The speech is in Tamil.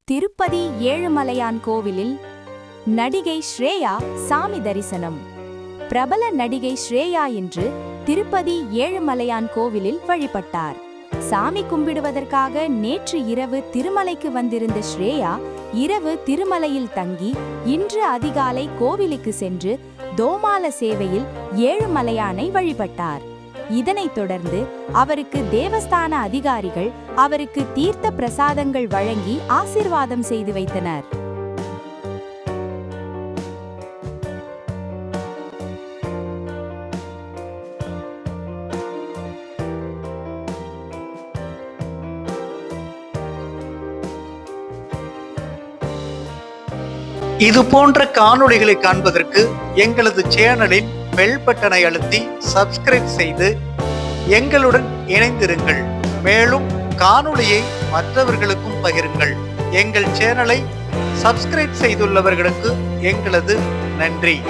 திருப்பதி ஏழுமலையான் கோவிலில் நடிகை ஸ்ரேயா சாமி தரிசனம். பிரபல நடிகை ஸ்ரேயா இன்று திருப்பதி ஏழுமலையான் கோவிலில் வழிபட்டார். சாமி கும்பிடுவதற்காக நேற்று இரவு திருமலைக்கு வந்திருந்த ஸ்ரேயா இரவு திருமலையில் தங்கி இன்று அதிகாலை கோவிலுக்கு சென்று தோமால சேவையில் ஏழுமலையானை வழிபட்டார். இதனைத் தொடர்ந்து அவருக்கு தேவஸ்தான அதிகாரிகள் அவருக்கு தீர்த்த பிரசாதங்கள் வழங்கி ஆசீர்வாதம் செய்து வைத்தனர். இது போன்ற காணொளிகளை காண்பதற்கு எங்களது சேனலின் பெல் பட்டனை அழுத்தி சப்ஸ்கிரைப் செய்து எங்களுடன் இணைந்திருங்கள். மேலும் காணொளியை மற்றவர்களுக்கும் பகிருங்கள். எங்கள் சேனலை சப்ஸ்கிரைப் செய்துள்ளவர்களுக்கு எங்களது நன்றி.